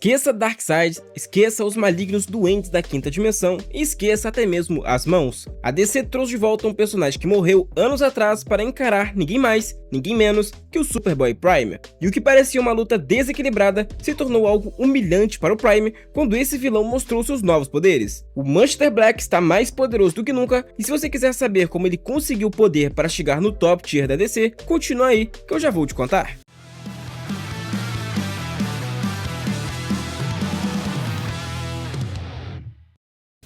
Esqueça Darkseid, esqueça os malignos doentes da quinta dimensão e esqueça até mesmo as mãos. A DC trouxe de volta um personagem que morreu anos atrás para encarar ninguém mais, ninguém menos que o Superboy Prime. E o que parecia uma luta desequilibrada se tornou algo humilhante para o Prime quando esse vilão mostrou seus novos poderes. O Manchester Black está mais poderoso do que nunca, e se você quiser saber como ele conseguiu poder para chegar no top tier da DC, continua aí que eu já vou te contar.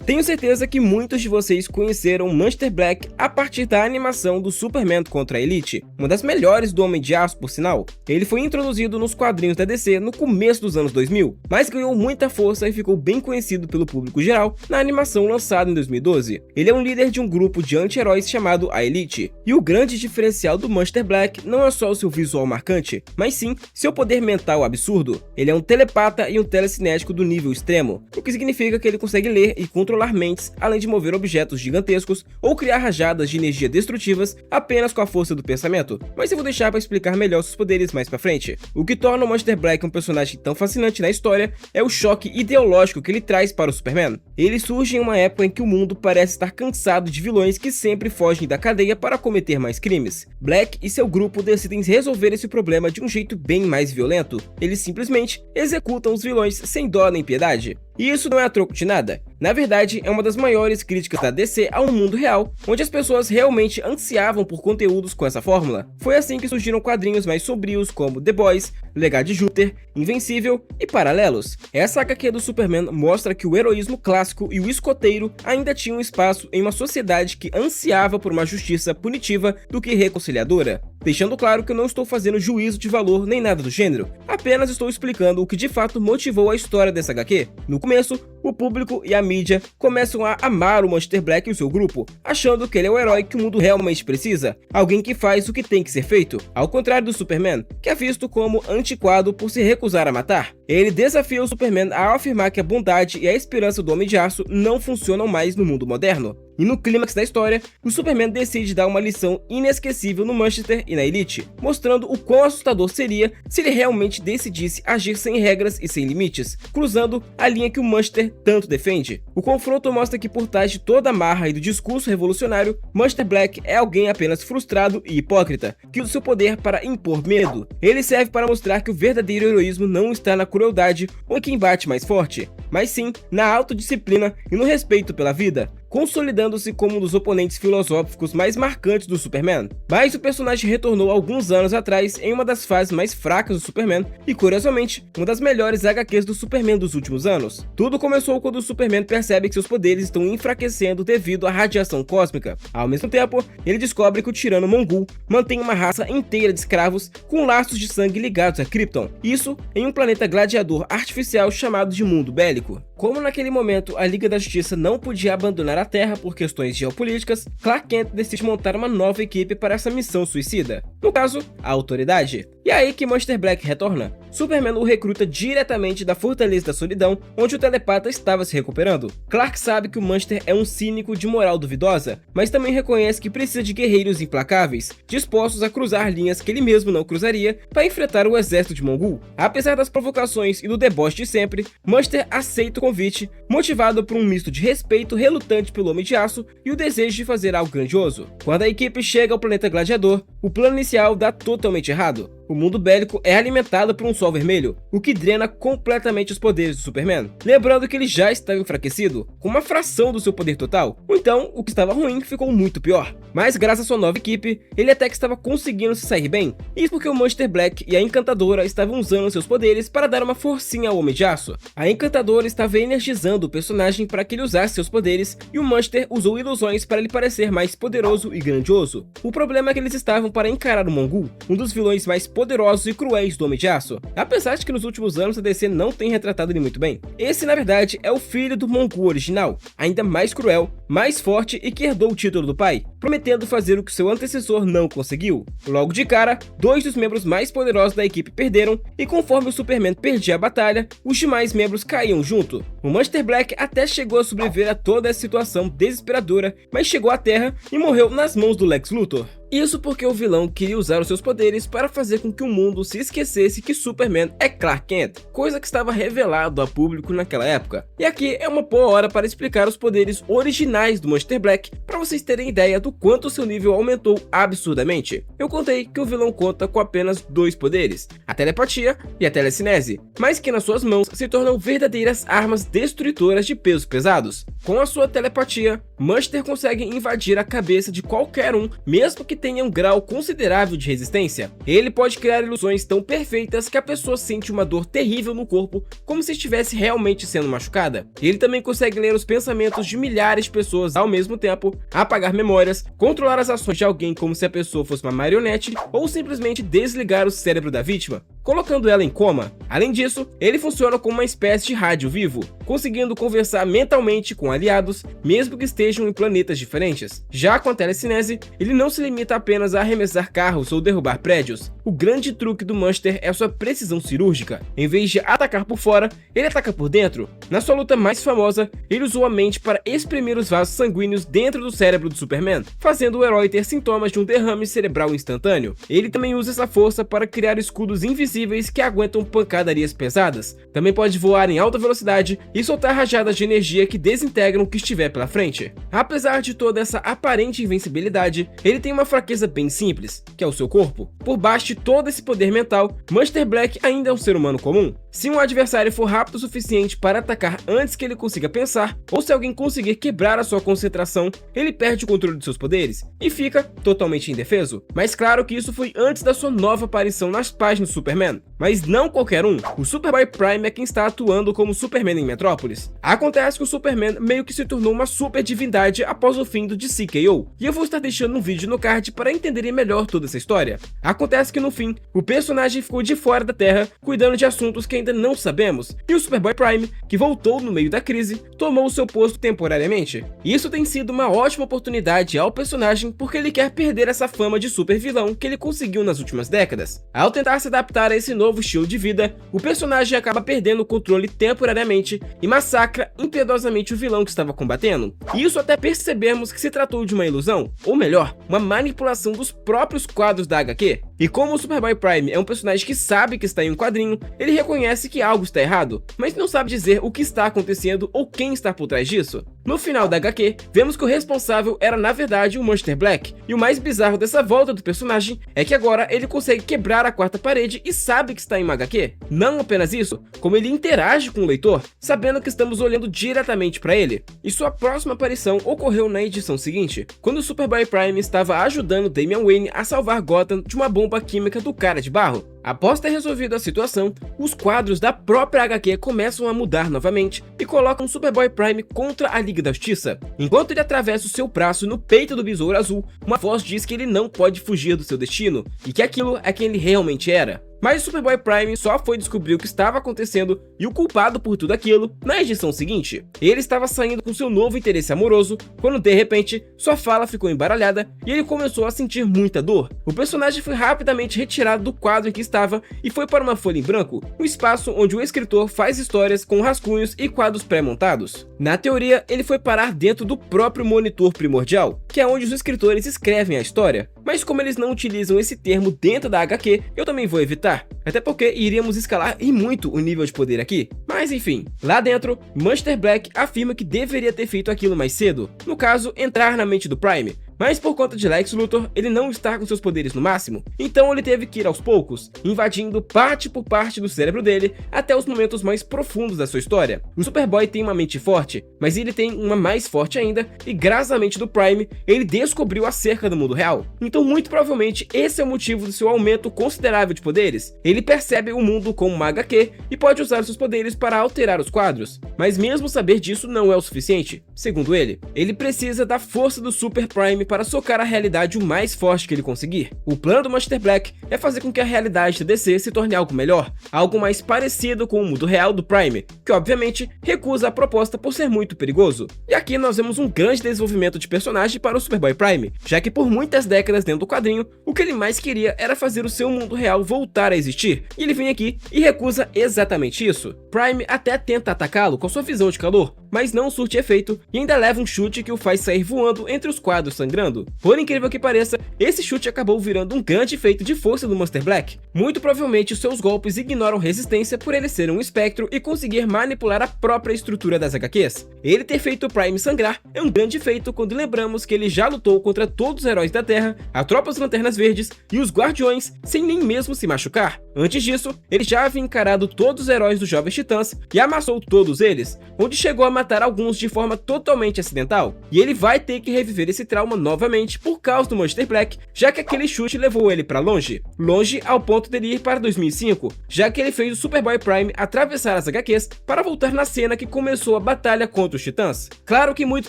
Tenho certeza que muitos de vocês conheceram Manchester Black a partir da animação do Superman contra a Elite, uma das melhores do Homem de Aço, por sinal. Ele foi introduzido nos quadrinhos da DC no começo dos anos 2000, mas ganhou muita força e ficou bem conhecido pelo público geral na animação lançada em 2012. Ele é um líder de um grupo de anti-heróis chamado a Elite, e o grande diferencial do Manchester Black não é só o seu visual marcante, mas sim seu poder mental absurdo. Ele é um telepata e um telecinético do nível extremo, o que significa que ele consegue ler e controlar mentes, além de mover objetos gigantescos ou criar rajadas de energia destrutivas apenas com a força do pensamento, mas eu vou deixar para explicar melhor seus poderes mais pra frente. O que torna o Manchester Black um personagem tão fascinante na história é o choque ideológico que ele traz para o Superman. Ele surge em uma época em que o mundo parece estar cansado de vilões que sempre fogem da cadeia para cometer mais crimes. Black e seu grupo decidem resolver esse problema de um jeito bem mais violento. Eles simplesmente executam os vilões sem dó nem piedade. E isso não é a troco de nada. Na verdade, é uma das maiores críticas da DC ao mundo real, onde as pessoas realmente ansiavam por conteúdos com essa fórmula. Foi assim que surgiram quadrinhos mais sombrios como The Boys, Legado de Júpiter, Invencível e Paralelos. Essa HQ do Superman mostra que o heroísmo clássico e o escoteiro ainda tinham espaço em uma sociedade que ansiava por uma justiça punitiva do que reconciliadora. Deixando claro que eu não estou fazendo juízo de valor nem nada do gênero, apenas estou explicando o que de fato motivou a história dessa HQ. No começo, o público e a mídia começam a amar o Manchester Black e o seu grupo, achando que ele é o herói que o mundo realmente precisa, alguém que faz o que tem que ser feito, ao contrário do Superman, que é visto como antiquado por se recusar a matar. Ele desafia o Superman a afirmar que a bondade e a esperança do Homem de Aço não funcionam mais no mundo moderno. E no clímax da história, o Superman decide dar uma lição inesquecível no Manchester e na Elite, mostrando o quão assustador seria se ele realmente decidisse agir sem regras e sem limites, cruzando a linha que o Manchester tanto defende. O confronto mostra que por trás de toda a marra e do discurso revolucionário, Manchester Black é alguém apenas frustrado e hipócrita, que usa seu poder para impor medo. Ele serve para mostrar que o verdadeiro heroísmo não está na crueldade ou em quem bate mais forte, mas sim na autodisciplina e no respeito pela vida, consolidando-se como um dos oponentes filosóficos mais marcantes do Superman. Mas o personagem retornou alguns anos atrás em uma das fases mais fracas do Superman e, curiosamente, uma das melhores HQs do Superman dos últimos anos. Tudo começou quando o Superman percebe que seus poderes estão enfraquecendo devido à radiação cósmica. Ao mesmo tempo, ele descobre que o tirano Mongul mantém uma raça inteira de escravos com laços de sangue ligados a Krypton, isso em um planeta gladiador artificial chamado de Mundo Bélico. Como naquele momento a Liga da Justiça não podia abandonar a Terra por questões geopolíticas, Clark Kent decide montar uma nova equipe para essa missão suicida, no caso, a Autoridade. E é aí que Manchester Black retorna. Superman o recruta diretamente da Fortaleza da Solidão, onde o telepata estava se recuperando. Clark sabe que o Manchester é um cínico de moral duvidosa, mas também reconhece que precisa de guerreiros implacáveis, dispostos a cruzar linhas que ele mesmo não cruzaria para enfrentar o exército de Mongul. Apesar das provocações e do deboche de sempre, Manchester aceita o convite, motivado por um misto de respeito relutante pelo Homem de Aço e o desejo de fazer algo grandioso. Quando a equipe chega ao planeta Gladiador, o plano inicial dá totalmente errado. O mundo bélico é alimentado por um sol vermelho, o que drena completamente os poderes do Superman, lembrando que ele já estava enfraquecido, com uma fração do seu poder total. Então, o que estava ruim ficou muito pior. Mas graças à sua nova equipe, ele até que estava conseguindo se sair bem. Isso porque o Manchester Black e a Encantadora estavam usando seus poderes para dar uma forcinha ao Homem de Aço. A Encantadora estava energizando o personagem para que ele usasse seus poderes, e o Manchester usou ilusões para ele parecer mais poderoso e grandioso. O problema é que eles estavam para encarar o Mongul, um dos vilões mais poderosos e cruéis do Homem de Aço, apesar de que nos últimos anos a DC não tem retratado ele muito bem. Esse, na verdade, é o filho do Mongul original, ainda mais cruel, mais forte e que herdou o título do pai, prometendo fazer o que seu antecessor não conseguiu. Logo de cara, dois dos membros mais poderosos da equipe perderam, e conforme o Superman perdia a batalha, os demais membros caíam junto. O Manchester Black até chegou a sobreviver a toda essa situação desesperadora, mas chegou à Terra e morreu nas mãos do Lex Luthor. Isso porque o vilão queria usar os seus poderes para fazer com que o mundo se esquecesse que Superman é Clark Kent, coisa que estava revelado a público naquela época. E aqui é uma boa hora para explicar os poderes originais do Monster Black, para vocês terem ideia do quanto seu nível aumentou absurdamente. Eu contei que o vilão conta com apenas 2 poderes, a telepatia e a telecinese, mas que nas suas mãos se tornam verdadeiras armas destrutoras de pesos pesados. Com a sua telepatia, Monster consegue invadir a cabeça de qualquer um, mesmo que tenha um grau considerável de resistência. Ele pode criar ilusões tão perfeitas que a pessoa sente uma dor terrível no corpo, como se estivesse realmente sendo machucada. Ele também consegue ler os pensamentos de milhares de pessoas ao mesmo tempo, apagar memórias, controlar as ações de alguém como se a pessoa fosse uma marionete, ou simplesmente desligar o cérebro da vítima, colocando ela em coma. Além disso, ele funciona como uma espécie de rádio vivo, conseguindo conversar mentalmente com aliados, mesmo que estejam em planetas diferentes. Já com a telecinese, ele não se limita apenas a arremessar carros ou derrubar prédios. O grande truque do Monster é sua precisão cirúrgica. Em vez de atacar por fora, ele ataca por dentro. Na sua luta mais famosa, ele usou a mente para exprimir os vasos sanguíneos dentro do cérebro do Superman, fazendo o herói ter sintomas de um derrame cerebral instantâneo. Ele também usa essa força para criar escudos invisíveis que aguentam pancadarias pesadas. Também pode voar em alta velocidade e soltar rajadas de energia que desintegram o que estiver pela frente. Apesar de toda essa aparente invencibilidade, ele tem uma fraqueza bem simples, que é o seu corpo. Por baixo de todo esse poder mental, Monster Black ainda é um ser humano comum. Se um adversário for rápido o suficiente para atacar antes que ele consiga pensar, ou se alguém conseguir quebrar a sua concentração, ele perde o controle de seus poderes e fica totalmente indefeso. Mas claro que isso foi antes da sua nova aparição nas páginas do Superman. Mas não qualquer um, o Superboy Prime é quem está atuando como Superman em Metrópolis. Acontece que o Superman meio que se tornou uma super divindade após o fim do DC KO, e eu vou estar deixando um vídeo no card para entenderem melhor toda essa história. Acontece que no fim, o personagem ficou de fora da Terra, cuidando de assuntos que ainda não sabemos, e o Superboy Prime, que voltou no meio da crise, tomou o seu posto temporariamente. Isso tem sido uma ótima oportunidade ao personagem porque ele quer perder essa fama de super vilão que ele conseguiu nas últimas décadas. Ao tentar se adaptar a esse novo estilo de vida, o personagem acaba perdendo o controle temporariamente e massacra impiedosamente o vilão que estava combatendo. Isso até percebermos que se tratou de uma ilusão, ou melhor, uma manipulação dos próprios quadros da HQ. E como o Superboy Prime é um personagem que sabe que está em um quadrinho, ele reconhece que algo está errado, mas não sabe dizer o que está acontecendo ou quem está por trás disso. No final da HQ, vemos que o responsável era na verdade o Monster Black, e o mais bizarro dessa volta do personagem é que agora ele consegue quebrar a quarta parede e sabe que está em uma HQ. Não apenas isso, como ele interage com o leitor, sabendo que estamos olhando diretamente para ele. E sua próxima aparição ocorreu na edição seguinte, quando o Superboy Prime estava ajudando Damian Wayne a salvar Gotham de uma bomba química do Cara de Barro. Após ter resolvido a situação, os quadros da própria HQ começam a mudar novamente e colocam Superboy Prime contra a Liga da Justiça. Enquanto ele atravessa o seu braço no peito do Besouro Azul, uma voz diz que ele não pode fugir do seu destino e que aquilo é quem ele realmente era. Mas o Superboy Prime só foi descobrir o que estava acontecendo e o culpado por tudo aquilo na edição seguinte. Ele estava saindo com seu novo interesse amoroso, quando de repente sua fala ficou embaralhada e ele começou a sentir muita dor. O personagem foi rapidamente retirado do quadro em que estava e foi para uma folha em branco, um espaço onde o escritor faz histórias com rascunhos e quadros pré-montados. Na teoria, ele foi parar dentro do próprio monitor primordial, que é onde os escritores escrevem a história. Mas como eles não utilizam esse termo dentro da HQ, eu também vou evitar. Até porque iríamos escalar e muito o nível de poder aqui. Mas enfim, lá dentro, Monster Black afirma que deveria ter feito aquilo mais cedo. No caso, entrar na mente do Prime. Mas por conta de Lex Luthor, ele não está com seus poderes no máximo, então ele teve que ir aos poucos, invadindo parte por parte do cérebro dele até os momentos mais profundos da sua história. O Superboy tem uma mente forte, mas ele tem uma mais forte ainda, e graças à mente do Prime, ele descobriu acerca do mundo real. Então muito provavelmente esse é o motivo do seu aumento considerável de poderes. Ele percebe o mundo como uma HQ e pode usar seus poderes para alterar os quadros. Mas mesmo saber disso não é o suficiente, segundo ele. Ele precisa da força do Super Prime para socar a realidade o mais forte que ele conseguir. O plano do Monster Black é fazer com que a realidade da DC se torne algo melhor, algo mais parecido com o mundo real do Prime, que obviamente recusa a proposta por ser muito perigoso. E aqui nós vemos um grande desenvolvimento de personagem para o Superboy Prime, já que por muitas décadas dentro do quadrinho, o que ele mais queria era fazer o seu mundo real voltar a existir, e ele vem aqui e recusa exatamente isso. Prime até tenta atacá-lo com sua visão de calor, mas não surte efeito e ainda leva um chute que o faz sair voando entre os quadros sangrando. Por incrível que pareça, esse chute acabou virando um grande efeito de força do Monster Black. Muito provavelmente os seus golpes ignoram resistência por ele ser um espectro e conseguir manipular a própria estrutura das HQs. Ele ter feito o Prime sangrar é um grande feito quando lembramos que ele já lutou contra todos os heróis da Terra, a tropa das Lanternas Verdes e os Guardiões sem nem mesmo se machucar. Antes disso, ele já havia encarado todos os heróis dos Jovens Titãs e amassou todos eles, onde chegou a matar alguns de forma totalmente acidental. E ele vai ter que reviver esse trauma novamente por causa do Monster Black, já que aquele chute levou ele para longe. Longe ao ponto dele ir para 2005, já que ele fez o Superboy Prime atravessar as HQs para voltar na cena que começou a batalha contra os Titãs. Claro que muito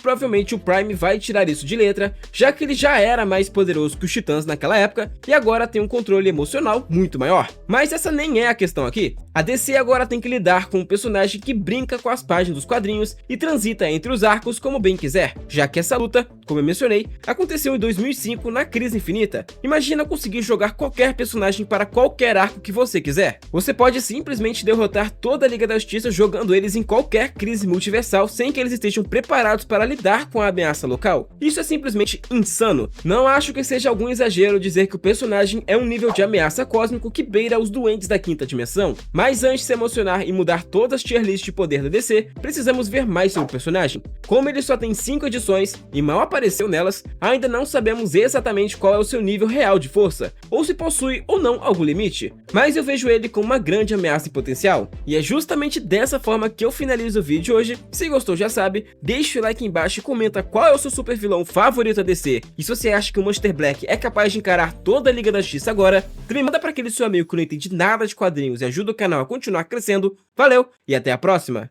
provavelmente o Prime vai tirar isso de letra, já que ele já era mais poderoso que os Titãs naquela época e agora tem um controle emocional muito maior. Mas essa nem é a questão aqui. A DC agora tem que lidar com um personagem que brinca com as páginas dos quadrinhos e transita entre os arcos como bem quiser, já que essa luta, como eu mencionei, aconteceu em 2005 na Crise Infinita. Imagina conseguir jogar qualquer personagem para qualquer arco que você quiser. Você pode simplesmente derrotar toda a Liga da Justiça jogando eles em qualquer crise multiversal sem que eles estejam preparados para lidar com a ameaça local. Isso é simplesmente insano. Não acho que seja algum exagero dizer que o personagem é um nível de ameaça cósmico que beira os doentes da quinta dimensão. Mas antes de se emocionar e mudar todas as tier lists de poder da DC, precisamos ver mais sobre o personagem. Como ele só tem 5 edições e mal apareceu nelas, ainda não sabemos exatamente qual é o seu nível real de força, ou se possui ou não algum limite, mas eu vejo ele como uma grande ameaça em potencial. E é justamente dessa forma que eu finalizo o vídeo de hoje. Se gostou já sabe, deixa o like embaixo e comenta qual é o seu super vilão favorito da DC, e se você acha que o Monster Black é capaz de encarar toda a Liga da Justiça agora, também manda para aquele seu amigo que não entende nada de quadrinhos e ajuda o canal a continuar crescendo. Valeu e até a próxima!